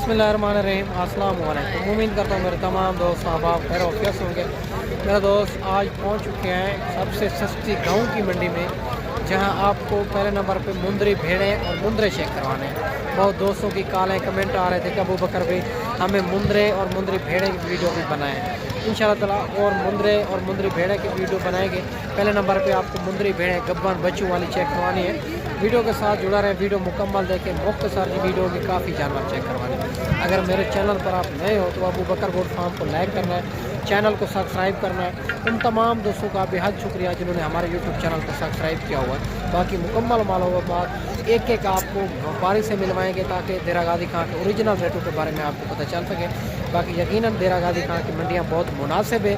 बिस्मिल्लाहिर्रहमानिर्रहीम। अस्सलाम वालेकुम। उम्मीद करता हूँ मेरे तमाम दोस्त अहबाब खैर औफियत होंगे। मेरा दोस्त आज पहुँच चुके हैं सबसे सस्ती गाँव की मंडी में, जहां आपको पहले नंबर पे मुंदरी भेड़ें और मुंदरे चेक करवाने हैं। बहुत दोस्तों की कॉलें कमेंट आ रहे थे कि अबू बकर भाई हमें मुंदरे और मुंदरी भेड़ें की वीडियो भी बनाएं। इंशाअल्लाह ताला और मुंदरे और मुंदरी भेड़ें की वीडियो बनाएंगे। पहले नंबर पे आपको मुंदरी भेड़ें गब्बन बच्चों वाली चेक करवानी है। वीडियो के साथ जुड़ा रहे, वीडियो मुकम्मल देखें। मुख्तसर वीडियो में काफ़ी जानवर चेक करवाने। अगर मेरे चैनल पर आप नए हो तो अबू बकर गोट फार्म को लाइक करना है, चैनल को सब्सक्राइब करना है। उन तमाम दोस्तों का बेहद शुक्रिया जिन्होंने हमारे यूट्यूब चैनल को सब्सक्राइब किया हुआ है। बाकी मुकम्मल मालूमात एक एक आपको व्यापारी से मिलवाएंगे ताकि देरा गाजी खां के ओरिजिनल रेटों के बारे में आपको पता चल सके। बाकी यकीनन देरा गाजी खां की मंडियाँ बहुत मुनासिब है।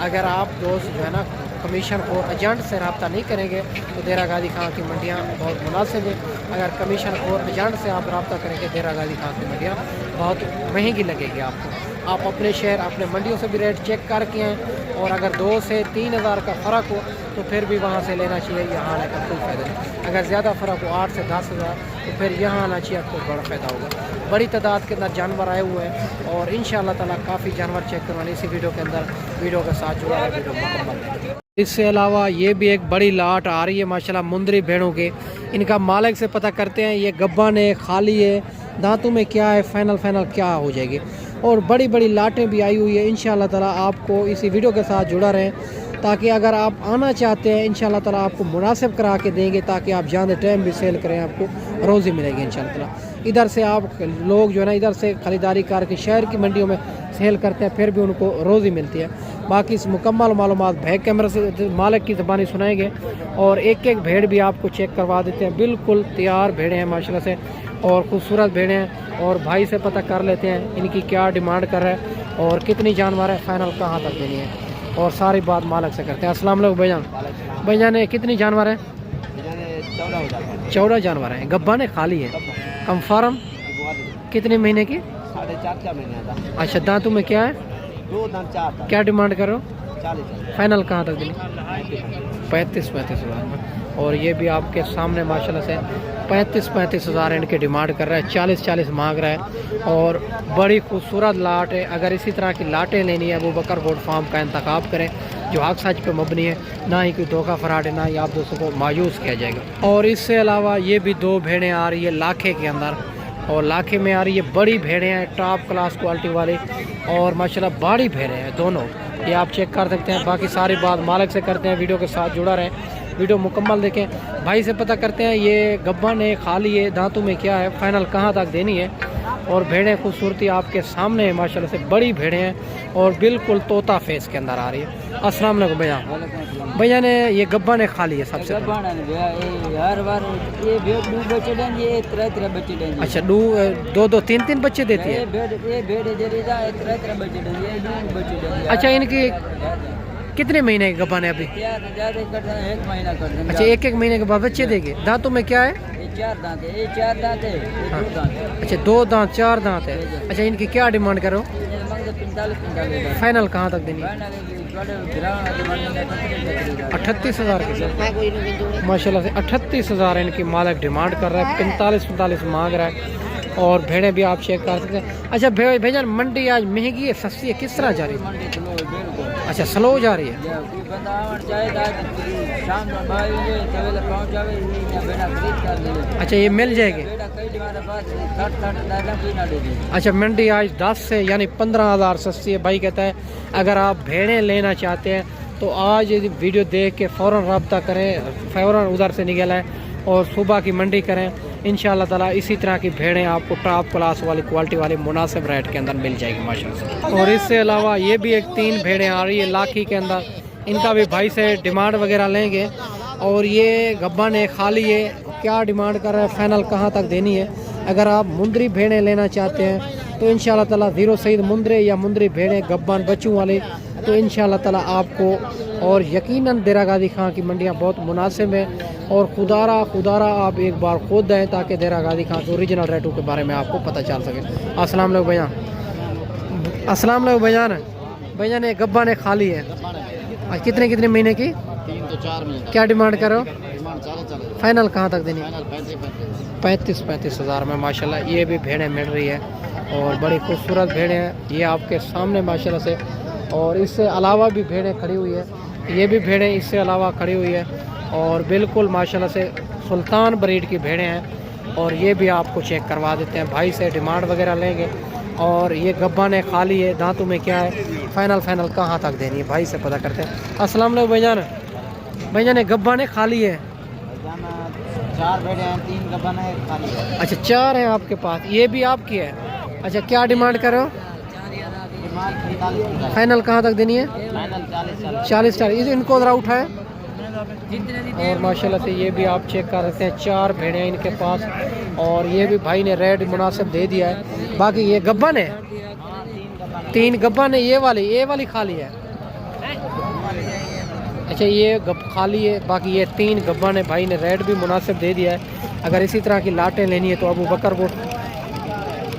अगर आप दोस्त जो है ना कमीशन और एजेंट से रब्ता नहीं करेंगे तो देरा गाजी खां की मंडियाँ बहुत मुनासिब है। अगर कमीशन और एजेंट से आप रब्ता करेंगे देरा गाजी खां की मंडियाँ बहुत महंगी लगेगी आपको। आप अपने शहर अपने मंडियों से भी रेट चेक करके हैं, और अगर 2 से 3 हज़ार का फ़र्क हो तो फिर भी वहाँ से लेना चाहिए, यहाँ आने का कोई फ़ायदा नहीं। अगर ज़्यादा फ़र्क हो 8 से 10 हज़ार तो फिर यहाँ आना चाहिए, आपको बड़ा फ़ायदा होगा। बड़ी तादाद के अंदर जानवर आए हुए हैं और इंशाअल्लाह ताला काफ़ी जानवर चेक करवाने इसी वीडियो के अंदर। वीडियो के साथ जुड़ा है, वीडियो मुकम्मल। इससे अलावा ये भी एक बड़ी लाट आ रही है माशाल्लाह मुंदरी भेड़ों के। इनका मालिक से पता करते हैं, ये गब्बन है, खाली है, दांतों में क्या है, फाइनल क्या हो जाएगी। और बड़ी बड़ी लाटें भी आई हुई है। इंशाअल्लाह ताला आपको इसी वीडियो के साथ जुड़ा रहें ताकि अगर आप आना चाहते हैं इंशाअल्लाह ताला आपको मुनासिब करा के देंगे, ताकि आप जाने टाइम भी सेल करें, आपको रोज़ी मिलेगी इंशाअल्लाह ताला। इधर से आप लोग जो है ना इधर से ख़रीदारी करके शहर की मंडियों में सेल करते हैं, फिर भी उनको रोज़ी मिलती है। बाकी इस मुकम्मल मालूमात बैक कैमरा से मालिक की ज़बानी सुनाएंगे और एक एक भेड़ भी आपको चेक करवा देते हैं। बिल्कुल तैयार भेड़ें हैं माशाल्लाह से और ख़ूबसूरत भेड़ें हैं। और भाई से पता कर लेते हैं इनकी क्या डिमांड कर रहा है और कितनी जानवर है, फ़ाइनल कहाँ तक देनी है, और सारी बात मालिक से करते हैं। अस्सलाम वालेकुम भाईजान। भाईजान कितनी जानवर है? 14 जानवर हैं। गब्बन है, खाली है, कम फार्म कितने महीने की? 4.5 महीने का। अच्छा, दांतों में क्या है? 2 दांत 4। क्या डिमांड कर रहे हो? 40। फाइनल कहाँ तक देनी? 35 हज़ार में। और ये भी आपके सामने माशाल्लाह से 35 हज़ार इनके डिमांड कर रहा है, 40 मांग रहा है। और बड़ी खूबसूरत लाट है। अगर इसी तरह की लाटें लेनी है अबू बकर गोट फार्म का इंतखाब करें, जो हक सच पे मबनी है, ना ही कोई धोखा फराड है, ना ही आप दोस्तों को मायूस किया जाएगा। और इससे अलावा ये भी 2 भेड़ें आ रही है लाखे के अंदर, और लाखे में आ रही है बड़ी भेड़ें हैं, टॉप क्लास क्वालिटी वाली, और माशाल्लाह बड़ी भेड़ें हैं दोनों, ये आप चेक कर सकते हैं। बाकी सारी बात मालिक से करते हैं, वीडियो के साथ जुड़ा रहें, वीडियो मुकम्मल देखें। भाई से पता करते हैं ये गब्बन है, खाली है, दांतों में क्या है, फाइनल कहाँ तक देनी है। और भेड़ें खूबसूरती आपके सामने है माशाल्लाह से, बड़ी भेड़ें हैं और बिल्कुल तोता फेस के अंदर आ रही है। अस्सलाम वालेकुम भैया। भैया ने ये गब्बन है, खाली है सबसे हर बार ये भेड़ 2 बच्चे देंगे, ये 3 बच्चे देंगे। अच्छा, 2 3 बच्चे देती है। ये भेड़ जरी जा 3 बच्चे देंगे, ये 2 बच्चे देंगे। अच्छा, इनकी कितने महीने की गब्बन है अभी? 1 महीना कर देंगे। अच्छा, 1 महीने के बाद बच्चे देंगे। दांतों में क्या है? 4 दांत है, ये 4 दांत है, ये 2 दांत है। अच्छा, 2 दांत 4 दांत है। अच्छा, इनकी क्या डिमांड करो? 45 फाइनल कहाँ तक देनी? 38 हज़ार की माशाल्लाह से 38 हज़ार इनकी मालिक डिमांड कर रहा है, 45 मांग रहा है। और भेड़ें भी आप चेक कर सकते हैं। अच्छा भैया, मंडी आज महंगी है, सस्ती है, किस तरह जा रही है? अच्छा, स्लो जा रही है। अच्छा, ये मिल जाएगी। अच्छा, मंडी आज 10 से यानी 15 हज़ार सस्ती है। भाई कहता है अगर आप भेड़ें लेना चाहते हैं तो आज वीडियो देख के फ़ौरन रब्ता करें, फ़ौरन उधर से निकल आए और सुबह की मंडी करें। इंशाअल्लाह ताला इसी तरह की भेड़ें आपको टॉप क्लास वाली क्वालिटी वाली मुनासिब रेट के अंदर मिल जाएगी माशाल्लाह से। और इससे अलावा ये भी एक 3 भेड़ें आ रही है लाखी के अंदर, इनका भी भाई से डिमांड वगैरह लेंगे। और ये गब्बन है, खाली है, क्या डिमांड कर रहा है, फाइनल कहाँ तक देनी है। अगर आप मुंदरी भेड़ें लेना चाहते हैं तो इंशाअल्लाह ताला 0 सईद मुंदरे या मुंदरी भेड़ें गब्बन बच्चों वाले तो इंशाअल्लाह ताला आपको, और यकीनन देरा गाजी खां की मंडियाँ बहुत मुनासिब हैं। और खुदारा आप एक बार खुद आएँ ताकि देरा गाजी खां के ओरिजिनल रेटों के बारे में आपको पता चल सके। अस्सलाम वालेकुम भैया। अस्सलाम वालेकुम भैया। भैया ने गब्बन है, खाली है, आज कितने महीने की? 3 तो 4 महीने। क्या डिमांड करो? फाइनल कहाँ तक देनी? 35 35 हज़ार में माशाल्लाह ये भी भेड़ें मिल रही है। और बड़ी खूबसूरत भेड़ें हैं ये आपके सामने माशाल्लाह से। और इससे अलावा भी भेड़ें खड़ी हुई है, ये भी भेड़ें इससे अलावा खड़ी हुई है और बिल्कुल माशाल्लाह से सुल्तान ब्रीड की भेड़ें हैं। और ये भी आपको चेक करवा देते हैं, भाई से डिमांड वगैरह लेंगे। और ये गब्बन है, खाली है, दांतों में क्या है, फाइनल कहाँ तक देनी है भाई से पता करते हैं। अस्सलाम वालेकुम भाईजान। भाईजान गब्बन है, खाली है? 4 भेड़े हैं, 3 गब्बन है, खाली है। अच्छा 4 हैं आपके पास, ये भी आपकी है? अच्छा क्या डिमांड कर रहे हो? फाइनल कहाँ तक देनी है? 40। इनको ज़रा उठाए। और माशाल्लाह से ये भी आप चेक कर सकते हैं, 4 भेड़े हैं इनके पास। और ये भी भाई ने रेट मुनासिब दे दिया है। बाकी ये गब्बन है, 3 गब्बन है, ये वाली खाली है। अच्छा ये खाली है, बाकी ये 3 गब्बन है, भाई ने रेट भी मुनासिब दे दिया है। अगर इसी तरह की लाटें लेनी है तो अबू बकर वो।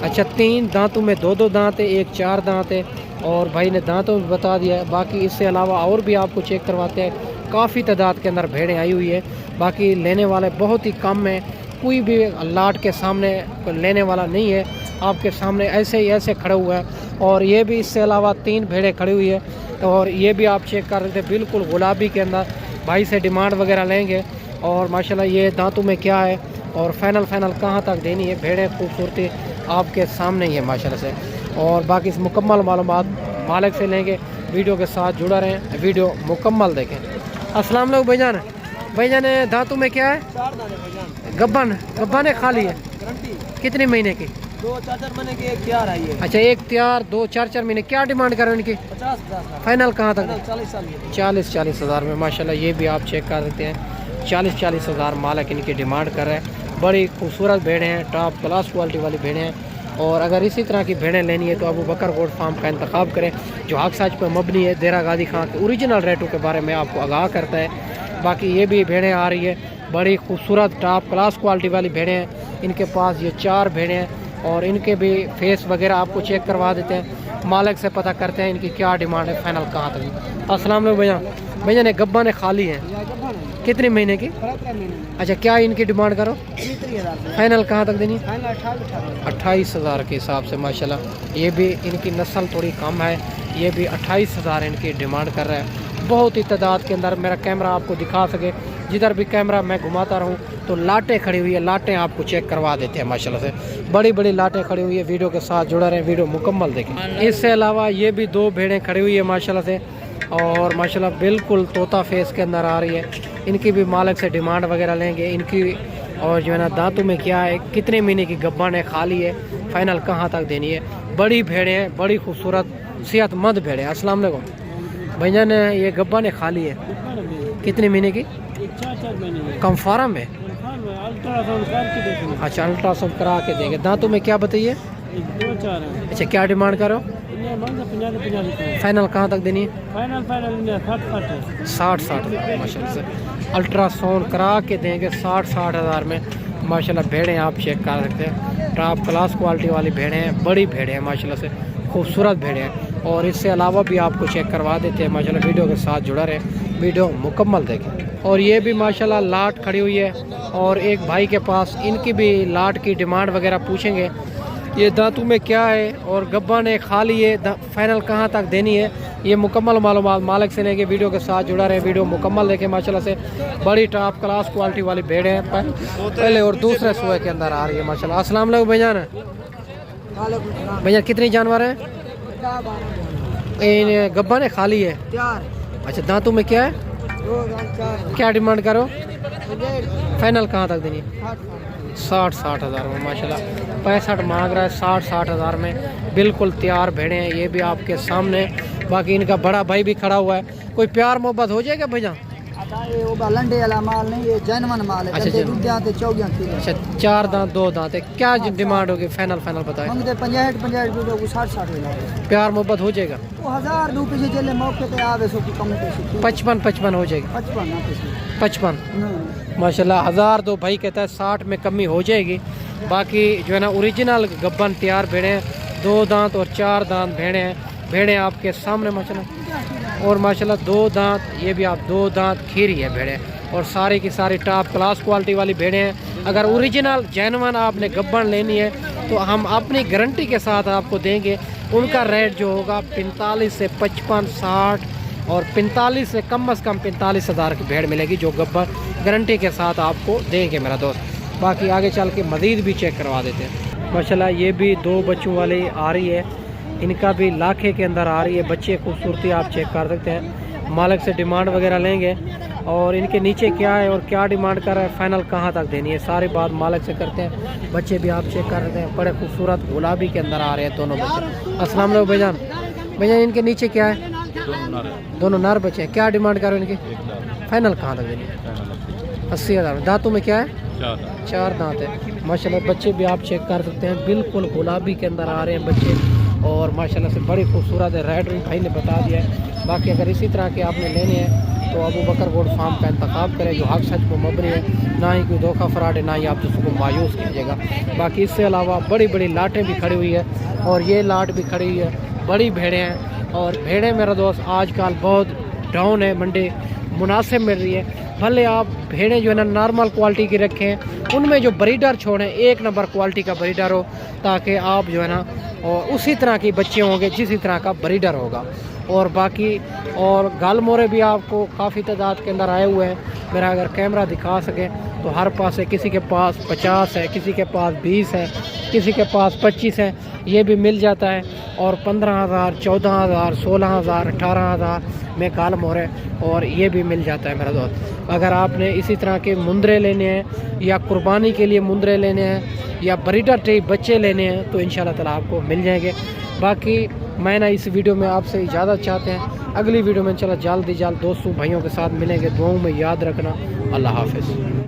अच्छा 3 दांतों में 2 दांत है, एक 4 दांत है और भाई ने दांतों में बता दिया है। बाकी इससे अलावा और भी आपको चेक करवाते हैं, काफ़ी तादाद के अंदर भेड़ें आई हुई है। बाकी लेने वाले बहुत ही कम हैं, कोई भी लाट के सामने लेने वाला नहीं है, आपके सामने ऐसे ही ऐसे खड़े हुआ है। और ये भी इससे अलावा 3 भेड़ें खड़ी हुई है और ये भी आप चेक कर रहे थे, बिल्कुल गुलाबी के अंदर। भाई से डिमांड वगैरह लेंगे। और माशाल्लाह ये दांतों में क्या है और फाइनल कहाँ तक देनी है, भेड़ें खूबसूरती आपके सामने ही है माशाल्लाह से। और बाकी इस मुकम्मल मालूमात मालिक से लेंगे, वीडियो के साथ जुड़ा रहें, वीडियो मुकम्मल देखें। अस्सलाम वालेकुम भाईजान। भाईजान दांतों में क्या है? 4 दाने भाईजान। गब्बन है, खाली है? कितने महीने की? 2-4 महीने की, एक तैयार आई है। अच्छा एक तैयार, 2-4 महीने। क्या डिमांड कर रहे हैं इनकी? 50,000। फाइनल कहाँ तक? 40 हज़ार में माशाल्लाह। ये भी आप चेक कर सकते हैं, 40 हज़ार मालिक इनकी डिमांड कर रहे हैं। बड़ी खूबसूरत भेड़ें हैं, टॉप क्लास क्वालिटी वाली भेड़ें हैं। और अगर इसी तरह की भेड़ें लेनी है तो अबू बकर गोट फार्म का इंतखाब करें, जो हक सच पर मबनी है, देरा गादी खां के ओरिजिनल रेटों के बारे में आपको आगाह करता है। बाकी ये भी भेड़ें आ रही है, बड़ी खूबसूरत टॉप क्लास क्वालिटी वाली भेड़ें हैं इनके पास। ये 4 भेड़ें हैं और इनके भी फेस वगैरह आपको चेक करवा देते हैं, मालिक से पता करते हैं इनकी क्या डिमांड है, फाइनल कहाँ तक। अस्सलाम वालेकुम भैया ने गब्बन है, खाली है? कितने महीने की? 15 महीने। अच्छा क्या इनकी डिमांड करो? 30,000। फाइनल कहाँ तक देनी? 28 हज़ार के हिसाब से माशाल्लाह। ये भी इनकी नस्ल थोड़ी कम है, ये भी 28 हज़ार इनकी डिमांड कर रहा है। बहुत ही तादाद के अंदर मेरा कैमरा आपको दिखा सके, जिधर भी कैमरा मैं घुमाता रहूँ तो लाटें खड़ी हुई है, लाटें आपको चेक करवा देते हैं माशाल्लाह से। बड़ी लाटें खड़ी हुई है, वीडियो के साथ जुड़ा रहें, वीडियो मुकम्मल देखें। इससे अलावा ये भी 2 भेड़ें खड़ी हुई है माशाल्लाह से। और माशाल्लाह बिल्कुल तोता फेस के अंदर आ रही है, इनकी भी मालिक से डिमांड वगैरह लेंगे इनकी। और जो है ना दांतों में क्या है, कितने महीने की गब्बन है, खाली है, फाइनल कहाँ तक देनी है। बड़ी भेड़ें हैं, बड़ी खूबसूरत सेहतमंद भेड़ें। अस्सलाम वालेकुम भैया ये गब्बन है, खाली है? कितने महीने की? 4 महीने। कम फार्म है? अल्ट्रासाउंड अच्छा अल्ट्रासाउंड करा के देंगे। दांतों में क्या बताइए? 2-4 है। अच्छा क्या डिमांड करो? 50 फाइनल कहाँ तक देनी है? फाइनल 60 माशाल्लाह से अल्ट्रासाउंड करा के देंगे 60 हज़ार में माशाल्लाह। भेड़ें आप चेक कर सकते हैं, टॉप क्लास क्वालिटी वाली भेड़ें हैं, बड़ी भेड़ें हैं माशाल्लाह से, खूबसूरत भेड़ें हैं। और इससे अलावा भी आपको चेक करवा देते हैं माशाल्लाह। वीडियो के साथ जुड़ा रहे, वीडियो मुकम्मल देखें। और ये भी माशाल्लाह लाट खड़ी हुई है और एक भाई के पास, इनकी भी लाट की डिमांड वगैरह पूछेंगे। ये दांतों में क्या है और गब्बन है, खाली है, फाइनल कहाँ तक देनी है, ये मुकम्मल मालूमात मालिक से लेंगे। वीडियो के साथ जुड़ा रहे, वीडियो मुकम्मल देखें माशाल्लाह से। बड़ी टॉप क्लास क्वालिटी वाली भेड़ें हैं, पहले और दूसरे सुबह के अंदर आ रही है माशाल्लाह। अस्सलाम वालेकुम भैया। भैया कितनी जानवर हैं? गब्बन है, खाली है? अच्छा दांतों में क्या है, क्या डिमांड करो? फाइनल कहाँ तक देनी? 60 हज़ार में माशाल्लाह। 65 मांग रहा है, 60 हज़ार में बिल्कुल तैयार भेड़े हैं, ये भी आपके सामने। बाकी इनका बड़ा भाई भी खड़ा हुआ है। कोई प्यार मोहब्बत हो जाएगा भैया? ये लंडे वाला माल नहीं, ये जैनवन माल है। अच्छा 4 दांत 2 दांत है। क्या डिमांड होगी? फाइनल बताए। 65 प्यार मोहब्बत हो जाएगा? 1000 रुपये चले मौके पे आवे सो की कम 55 हो जाएगी? 55 माशाल्लाह। 1000 दो भाई कहता है, 60 में कमी हो जाएगी। बाकी जो है ना ओरिजिनल गब्बन तैयार भेड़े हैं, 2 दांत और 4 दांत भेड़े हैं, भेड़े आपके सामने माशाल्लाह। और माशाल्लाह 2 दांत, ये भी आप 2 दांत खीरी है भेड़े। और सारी की सारी टॉप क्लास क्वालिटी वाली भेड़े हैं। अगर ओरिजिनल जेन्युइन आपने गब्बन लेनी है तो हम अपनी गारंटी के साथ आपको देंगे। उनका रेट जो होगा 45 से 55, 60 और 45 से कम 45,000 की भेड़ मिलेगी, जो गब्बर गारंटी के साथ आपको देंगे मेरा दोस्त। बाकी आगे चल के मज़ीद भी चेक करवा देते हैं। माशाल्लाह ये भी 2 बच्चों वाली आ रही है, इनका भी लाखे के अंदर आ रही है। बच्चे खूबसूरती आप चेक कर सकते हैं। मालिक से डिमांड वगैरह लेंगे और इनके नीचे क्या है और क्या डिमांड कर रहा है, फाइनल कहाँ तक देनी है, सारी बात मालिक से करते हैं। बच्चे भी आप चेक कर रहे हैं, बड़े खूबसूरत गुलाबी के अंदर आ रहे हैं दोनों बच्चे। अस्सलाम वालेकुम भाईजान। भाईजान इनके नीचे क्या है? दोनों नर बच्चे हैं। क्या डिमांड कर रहे हैं इनकी, फाइनल कहाँ तक देनी है? 80,000। दांतों में क्या है? 4 दांत है। माशाल्लाह बच्चे भी आप चेक कर सकते हैं, बिल्कुल गुलाबी के अंदर आ रहे हैं बच्चे और माशाल्लाह से बड़ी खूबसूरत है। रेट भी भाई ने बता दिया है। बाकी अगर इसी तरह के आपने लेने हैं तो अबू बकर गोल्ड फार्म का इंतखाब करें, जो हक सच को मबनी है, ना ही कोई धोखा फराड है, ना ही आप दूसरों को मायूस कीजिएगा। बाकी इससे अलावा बड़ी बड़ी लाटें भी खड़ी हुई है और ये लाट भी खड़ी हुई है, बड़ी भेड़ें हैं। और भेड़ें मेरा दोस्त आजकल बहुत डाउन है, मंडी मुनासिब मिल रही है। भले आप भेड़ें जो है ना नॉर्मल क्वालिटी की रखें, उनमें जो ब्रीडर छोड़ें 1 नंबर क्वालिटी का ब्रीडर हो, ताकि आप जो है ना और उसी तरह के बच्चे होंगे जिस तरह का ब्रीडर होगा। और बाकी और गाल मोरे भी आपको काफ़ी तादाद के अंदर आए हुए हैं। मेरा अगर कैमरा दिखा सके तो हर पास है, किसी के पास 50 है, किसी के पास 20 है, किसी के पास 25 है, ये भी मिल जाता है। और 15,000, 14,000, 16,000, 18,000 में गाल मोरे और ये भी मिल जाता है मेरा दोस्त। अगर आपने इसी तरह के मुंदरे लेने हैं या कुर्बानी के लिए मुंदरे लेने हैं या ब्रीडर टाइप बच्चे लेने हैं तो इंशाल्लाह ताला आपको मिल जाएंगे। बाकी मैं ना इस वीडियो में आपसे इजाज़त चाहते हैं। अगली वीडियो में इंशाल्लाह जल्द ही जल्द दोस्तों भाइयों के साथ मिलेंगे। दुआओं में याद रखना। अल्लाह हाफ़िज़।